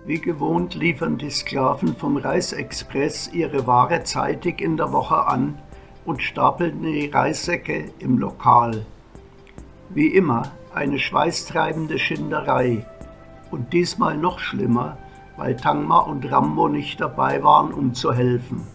Wie gewohnt liefern die Sklaven vom Reisexpress ihre Ware zeitig in der Woche an und stapeln die Reissäcke im Lokal. Wie immer eine schweißtreibende Schinderei. Und diesmal noch schlimmer, weil Tangma und Rambo nicht dabei waren, um zu helfen.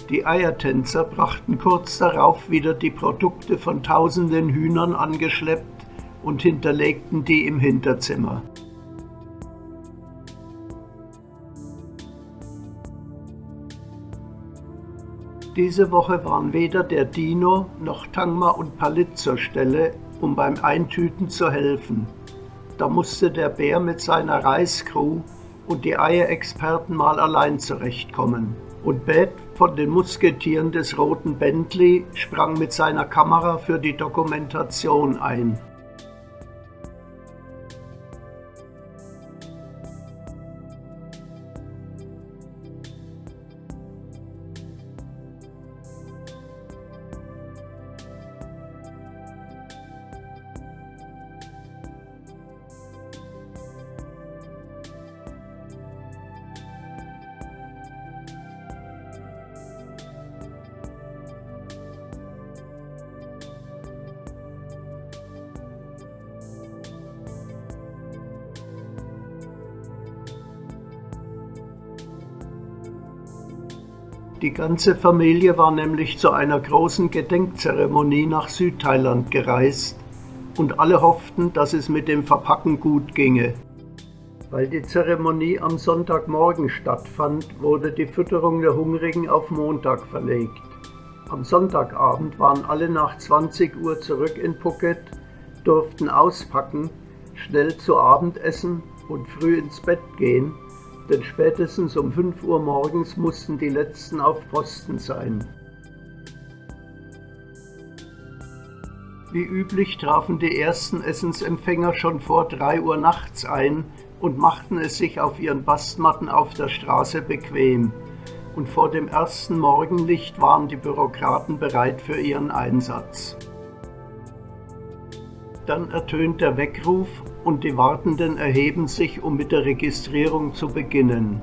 Die Eiertänzer brachten kurz darauf wieder die Produkte von tausenden Hühnern angeschleppt und hinterlegten die im Hinterzimmer. Diese Woche waren weder der Dino noch Tangma und Palit zur Stelle, um beim Eintüten zu helfen. Da musste der Bär mit seiner Reiscrew und die Eierexperten mal allein zurechtkommen. Und Beth von den Musketieren des roten Bentley sprang mit seiner Kamera für die Dokumentation ein. Die ganze Familie war nämlich zu einer großen Gedenkzeremonie nach Südthailand gereist und alle hofften, dass es mit dem Verpacken gut ginge. Weil die Zeremonie am Sonntagmorgen stattfand, wurde die Fütterung der Hungrigen auf Montag verlegt. Am Sonntagabend waren alle nach 20 Uhr zurück in Phuket, durften auspacken, schnell zu Abend essen und früh ins Bett gehen, denn spätestens um 5 Uhr morgens mussten die Letzten auf Posten sein. Wie üblich trafen die ersten Essensempfänger schon vor 3 Uhr nachts ein und machten es sich auf ihren Bastmatten auf der Straße bequem. Und vor dem ersten Morgenlicht waren die Bürokraten bereit für ihren Einsatz. Dann ertönt der Weckruf und die Wartenden erheben sich, um mit der Registrierung zu beginnen.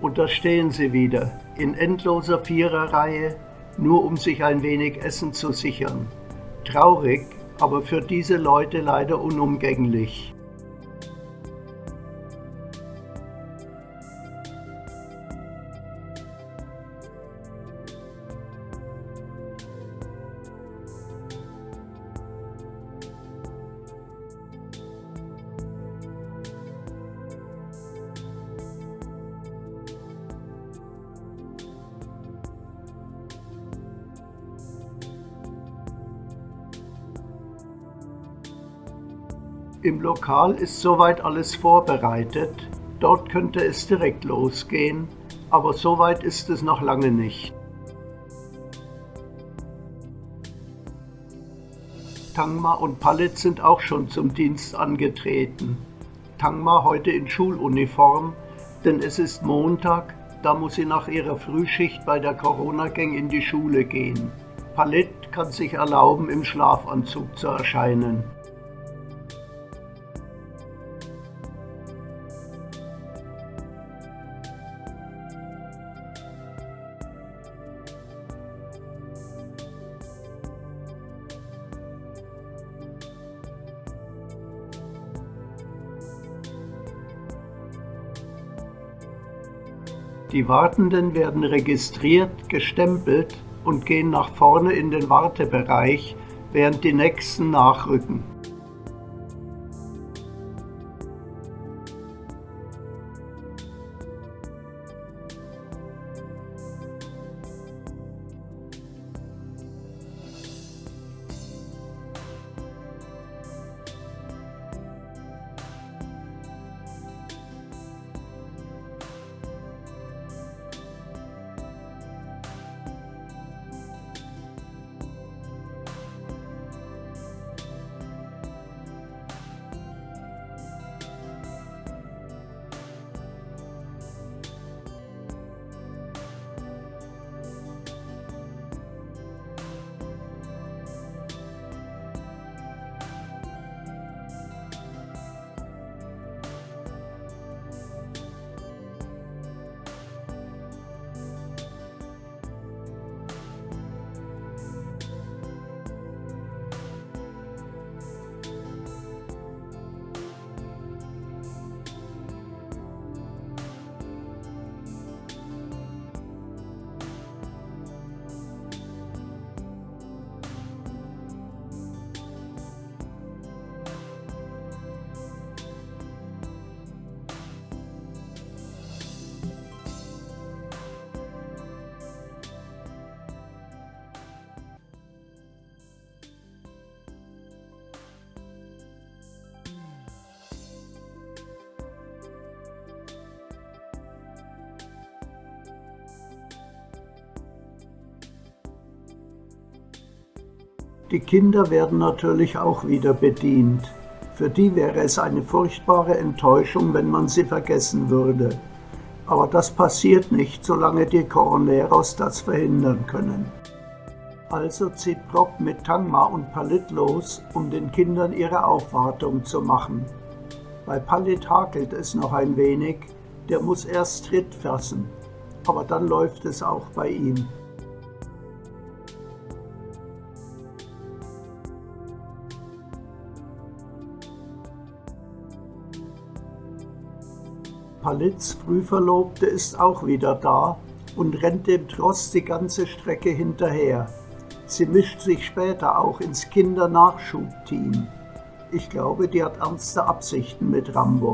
Und da stehen sie wieder, in endloser Viererreihe, nur um sich ein wenig Essen zu sichern. Traurig, aber für diese Leute leider unumgänglich. Im Lokal ist soweit alles vorbereitet, dort könnte es direkt losgehen, aber so weit ist es noch lange nicht. Tangma und Palit sind auch schon zum Dienst angetreten. Tangma heute in Schuluniform, denn es ist Montag, da muss sie nach ihrer Frühschicht bei der Corona-Gang in die Schule gehen. Palit kann sich erlauben, im Schlafanzug zu erscheinen. Die Wartenden werden registriert, gestempelt und gehen nach vorne in den Wartebereich, während die nächsten nachrücken. Die Kinder werden natürlich auch wieder bedient. Für die wäre es eine furchtbare Enttäuschung, wenn man sie vergessen würde. Aber das passiert nicht, solange die Coroneros das verhindern können. Also zieht Prop mit Tangma und Palit los, um den Kindern ihre Aufwartung zu machen. Bei Palit hakelt es noch ein wenig, der muss erst Tritt fassen, aber dann läuft es auch bei ihm. Palits Frühverlobte ist auch wieder da und rennt dem Tross die ganze Strecke hinterher. Sie mischt sich später auch ins Kindernachschubteam. Ich glaube, die hat ernste Absichten mit Rambo.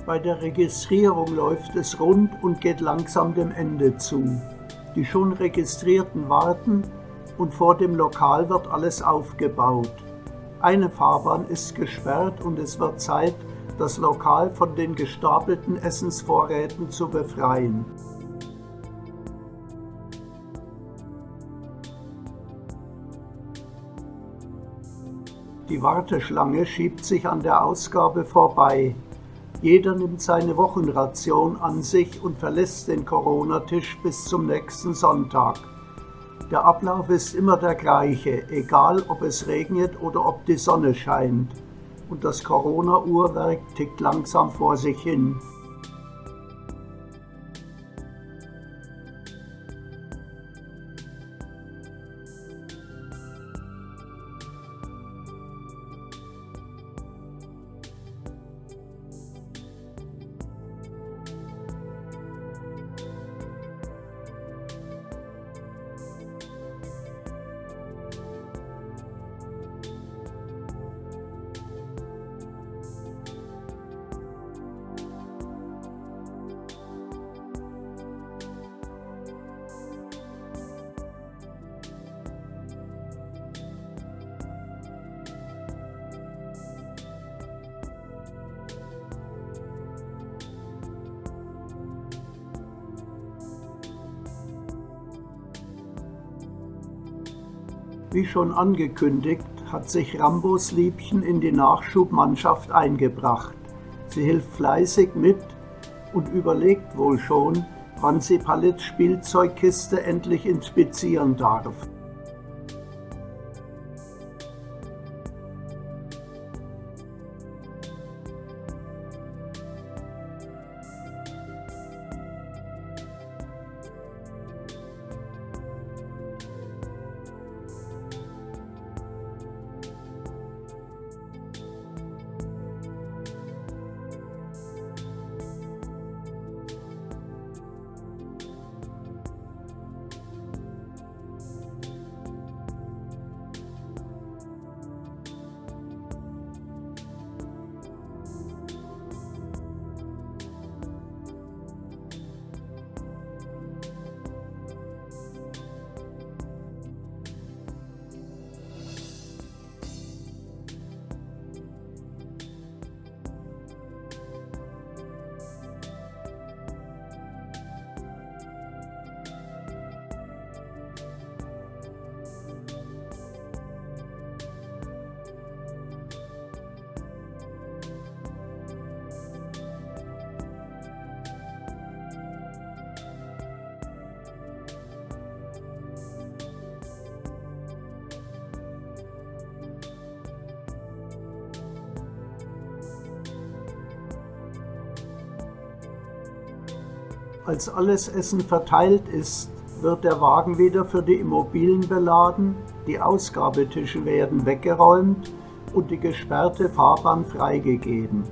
Bei der Registrierung läuft es rund und geht langsam dem Ende zu. Die schon Registrierten warten und vor dem Lokal wird alles aufgebaut. Eine Fahrbahn ist gesperrt und es wird Zeit, das Lokal von den gestapelten Essensvorräten zu befreien. Die Warteschlange schiebt sich an der Ausgabe vorbei. Jeder nimmt seine Wochenration an sich und verlässt den Corona-Tisch bis zum nächsten Sonntag. Der Ablauf ist immer der gleiche, egal ob es regnet oder ob die Sonne scheint. Und das Corona-Uhrwerk tickt langsam vor sich hin. Wie schon angekündigt, hat sich Rambos Liebchen in die Nachschubmannschaft eingebracht. Sie hilft fleißig mit und überlegt wohl schon, wann sie Palettes Spielzeugkiste endlich inspizieren darf. Als alles Essen verteilt ist, wird der Wagen wieder für die Immobilien beladen, die Ausgabetische werden weggeräumt und die gesperrte Fahrbahn freigegeben.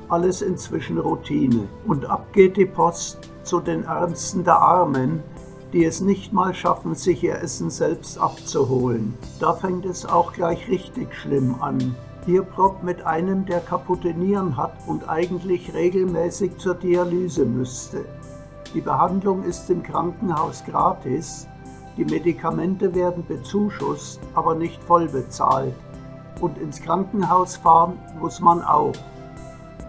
Alles inzwischen Routine. Und ab geht die Post zu den Ärmsten der Armen, die es nicht mal schaffen, sich ihr Essen selbst abzuholen. Da fängt es auch gleich richtig schlimm an. Hier Prop mit einem, der kaputte Nieren hat und eigentlich regelmäßig zur Dialyse müsste. Die Behandlung ist im Krankenhaus gratis, die Medikamente werden bezuschusst, aber nicht voll bezahlt. Und ins Krankenhaus fahren muss man auch.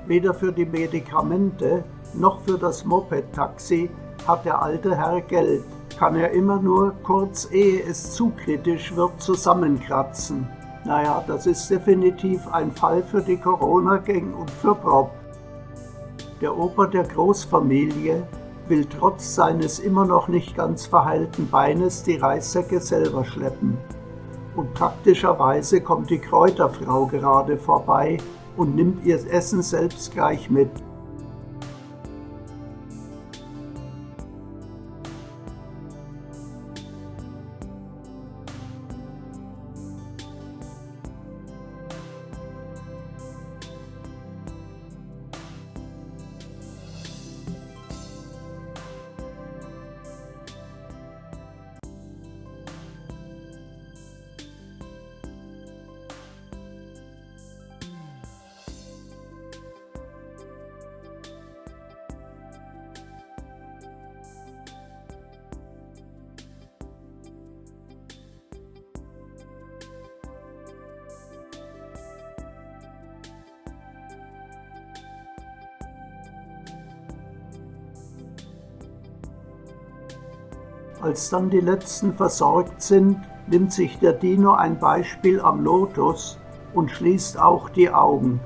Weder für die Medikamente noch für das Moped-Taxi hat der alte Herr Geld. Kann er immer nur, kurz ehe es zu kritisch wird, zusammenkratzen. Naja, das ist definitiv ein Fall für die Corona-Gang und für Prop. Der Opa der Großfamilie will trotz seines immer noch nicht ganz verheilten Beines die Reissäcke selber schleppen. Und praktischerweise kommt die Kräuterfrau gerade vorbei und nimmt ihr Essen selbst gleich mit. Als dann die letzten versorgt sind, nimmt sich der Dino ein Beispiel am Lotus und schließt auch die Augen.